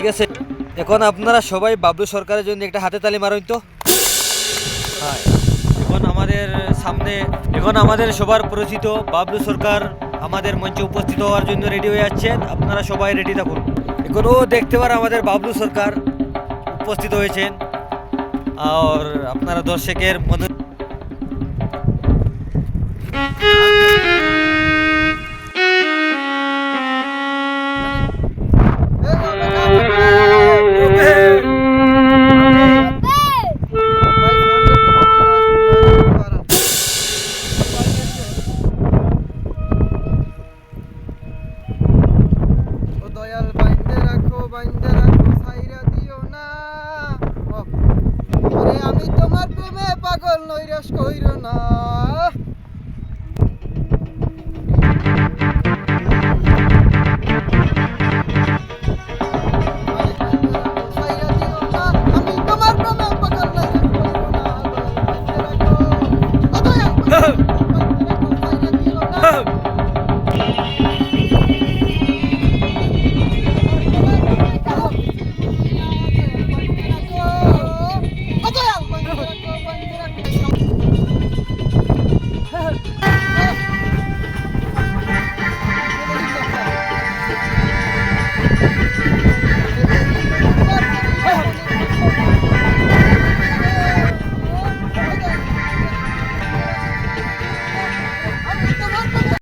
ঠিক আছে, এখন আপনারা সবাই বাবলু সরকারের জন্য একটা হাতে তালি মারুন তো। হ্যাঁ, এখন আমাদের সবার পরিচিত বাবলু সরকার আমাদের মঞ্চে উপস্থিত হওয়ার জন্য রেডি হয়ে যাচ্ছেন। আপনারা সবাই রেডি থাকুন। এখন ও দেখতে পারে আমাদের বাবলু সরকার উপস্থিত হয়েছেন। আর আপনারা দর্শকের মনে দয়াল বাইন্দে রাখো ছাইরা দিও না। ওরে আমি তোমার প্রেমে পাগল নৈরাশ কইরো না।